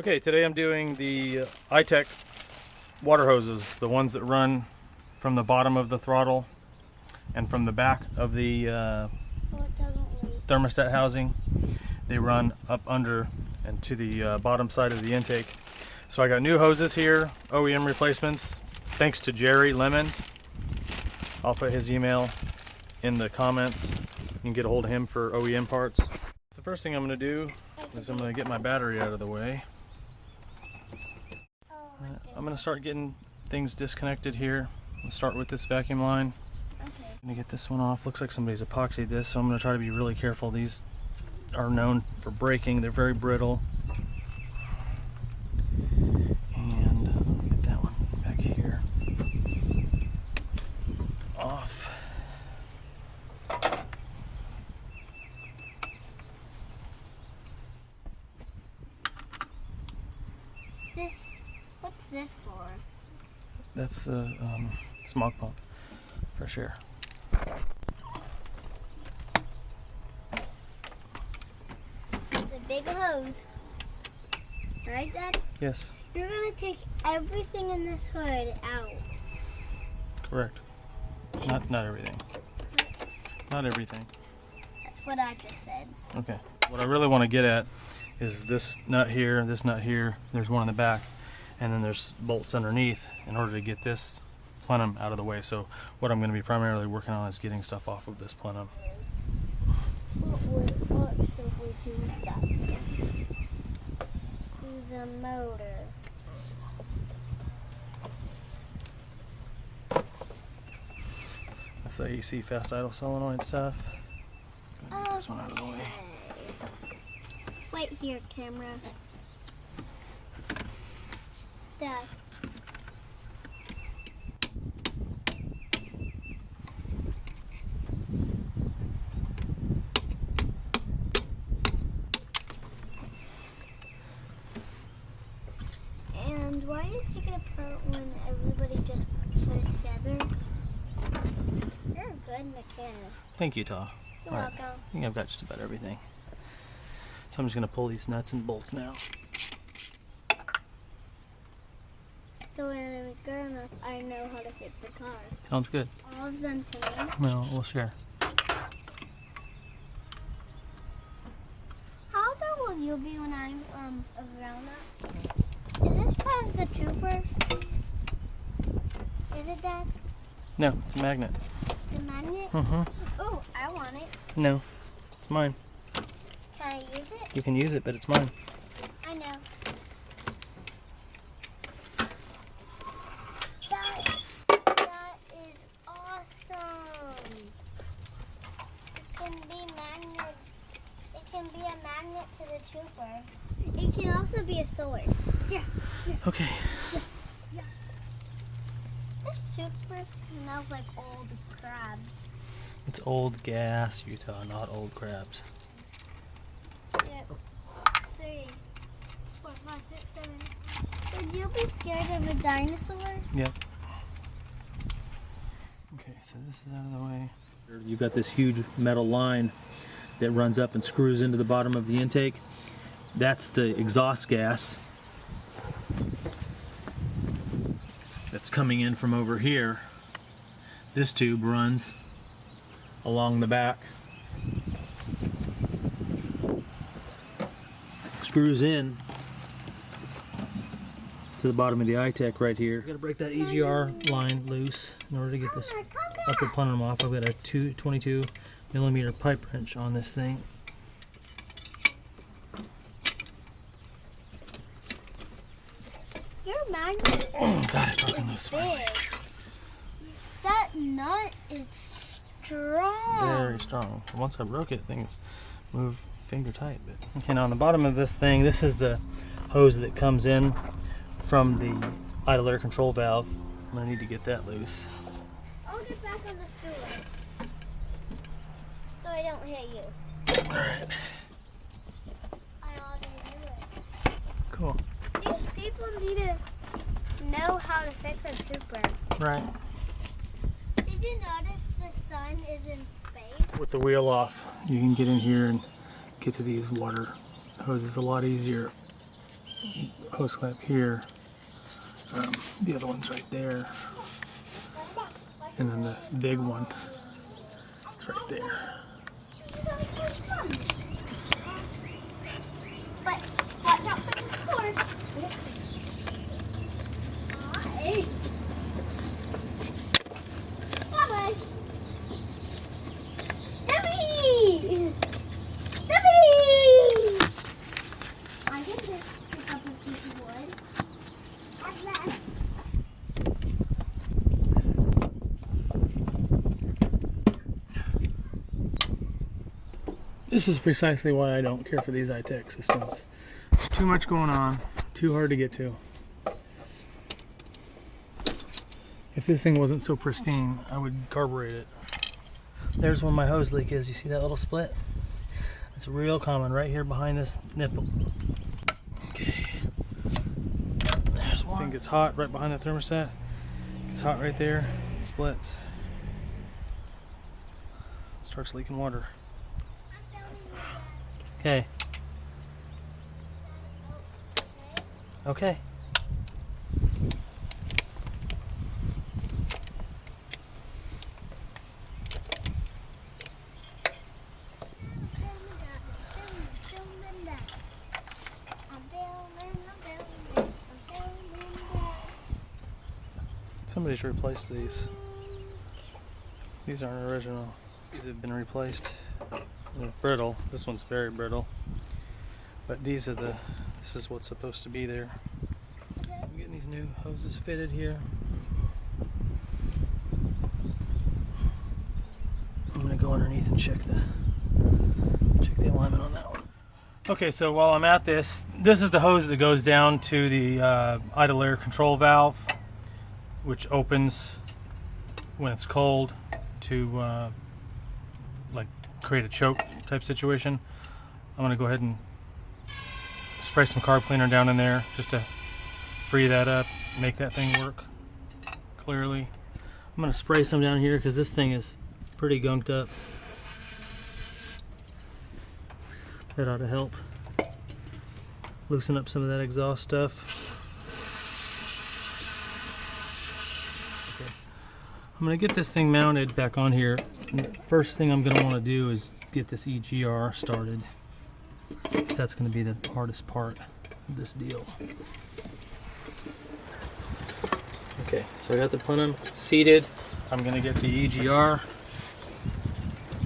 Okay, today I'm doing the ITEC water hoses, the ones that run from the bottom of the throttle and from the back of the thermostat housing. They run up under and to the bottom side of the intake. So I got new hoses here, OEM replacements, thanks to jlemond. I'll put his email in the comments. You can get a hold of him for OEM parts. The first thing I'm going to do is I'm going to get my battery out of the way. I'm going to start getting things disconnected here. I'll start with this vacuum line. Okay. I'm going to get this one off. Looks like somebody's epoxied this, so I'm going to try to be really careful. These are known for breaking. They're very brittle. And I'll get that one back here. Off. What's this for? That's the smog pump, fresh air. It's a big hose. Right, Dad? Yes. You're going to take everything in this hood out. Correct. Not everything. Not everything. That's what I just said. Okay. What I really want to get at is this nut here, this nut here. There's one in the back, and then there's bolts underneath in order to get this plenum out of the way. So what I'm going to be primarily working on is getting stuff off of this plenum. What should we do with that? To the motor. That's the AC fast idle solenoid stuff. Gonna get this one out of the way. Wait here, camera. Dad. And why are you taking it apart when everybody just put it together? You're a good mechanic. Thank you, Ta. You're All right. welcome. I think I've got just about everything. So I'm just going to pull these nuts and bolts now. So when I'm grown up, I know how to fix the car. Sounds good. All of them to me. Well, we'll share. How old will you be when I'm a grown up? Is this part of the trooper? Is it, Dad? No, it's a magnet. It's a magnet? Mm-hmm. Oh, I want it. No, it's mine. Can I use it? You can use it, but it's mine. I know. That is awesome. It can be magnet. It can be a magnet to the trooper. It can also be a sword. Yeah. Okay. Yeah. This trooper smells like old crabs. It's old gas, Utah, not old crabs. Yep. 3, 4, 5, 6, 7. Would you be scared of a dinosaur? Yep. Okay, so this is out of the way. You've got this huge metal line that runs up and screws into the bottom of the intake. That's the exhaust gas that's coming in from over here. This tube runs along the back, screws in to the bottom of the ITEC right here. Got to break that EGR line loose in order to get this upper plenum off. I've got a 22 millimeter pipe wrench on this thing. Your magnet Oh God, it broke loose. is big. That nut is strong. Very strong. Once I broke it, things move finger tight. But okay, now on the bottom of this thing, this is the hose that comes in from the idle air control valve. I'm gonna need to get that loose. I'll get back on the stool so I don't hit you. Alright, I already knew it. cool. These people need to know how to fix a trooper. Right. Did you notice the sun is in space? With the wheel off, you can get in here and get to these water hoses a lot easier. hose clamp here. The other one's right there. And then the big one is right there. But watch out for the cord. Hey. Bye-bye. Debbie! Debbie! I can just pick up a piece of wood. And then... This is precisely why I don't care for these ITEC systems. Too much going on, too hard to get to. If this thing wasn't so pristine, I would carburet it. There's where my hose leak is. You see that little split? It's real common right here behind this nipple. Okay. There's one. This thing gets hot right behind the thermostat. It's hot right there. It splits. Starts leaking water. Okay. Okay. Somebody's replaced these. These aren't original. These have been replaced. They're brittle. This one's very brittle. But these are this is what's supposed to be there. So I'm getting these new hoses fitted here. I'm gonna go underneath and check the alignment on that one. Okay, so while I'm at this is the hose that goes down to the idle air control valve, which opens when it's cold to like create a choke type situation. I'm going to go ahead and spray some carb cleaner down in there just to free that up, make that thing work clearly. I'm going to spray some down here because this thing is pretty gunked up. That ought to help loosen up some of that exhaust stuff. Okay. I'm going to get this thing mounted back on here. First thing I'm going to want to do is get this EGR started, because that's going to be the hardest part of this deal. Okay, so I got the plenum seated. I'm going to get the EGR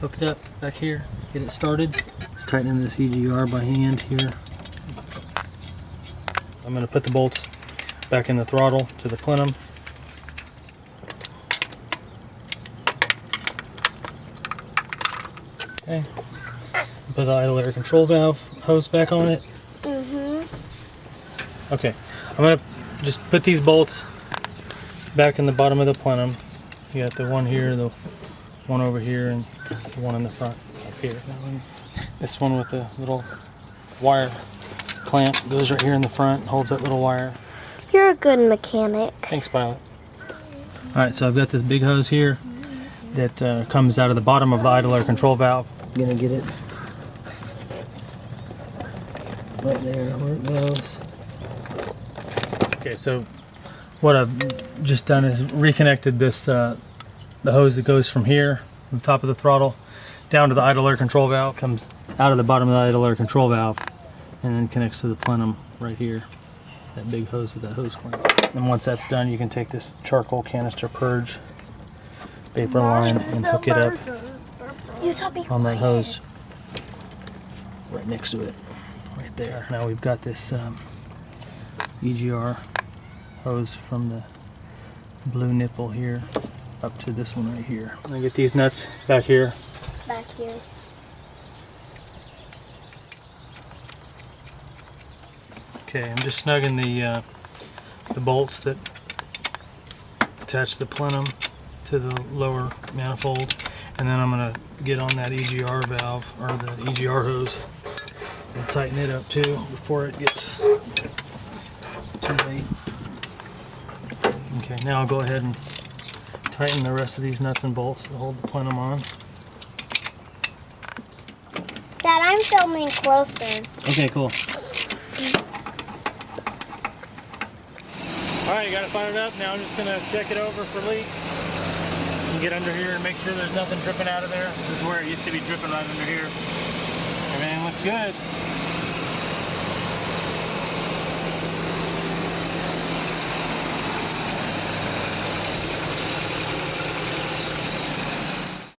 hooked up back here, get it started. Just tightening this EGR by hand here. I'm going to put the bolts back in the throttle to the plenum. Okay. Put the idle air control valve hose back on it. Okay, I'm going to just put these bolts back in the bottom of the plenum. You got the one here, the one over here, and the one in the front up here. This one with the little wire clamp goes right here in the front, holds that little wire. You're a good mechanic. Thanks, pilot. Alright, so I've got this big hose here that comes out of the bottom of the idle air control valve. I'm going to get it right there where it goes. Okay, so what I've just done is reconnected this the hose that goes from here, from the top of the throttle, down to the idle air control valve, comes out of the bottom of the idle air control valve, and then connects to the plenum right here. That big hose with that hose clamp. And once that's done, you can take this charcoal canister purge vapor line and hook it up on that hose right next to it, right there. Now we've got this EGR hose from the blue nipple here up to this one right here. I'm gonna get these nuts back here. Back here. Okay, I'm just snugging the bolts that attach the plenum to the lower manifold, and then I'm gonna get on that EGR valve, or the EGR hose, and tighten it up too before it gets too late. Okay, now I'll go ahead and tighten the rest of these nuts and bolts to hold the plenum on. Dad, I'm filming closer. Okay, cool. got it fired up. Now I'm just gonna check it over for leaks. And get under here and make sure there's nothing dripping out of there. This is where it used to be dripping right under here. Everything looks good.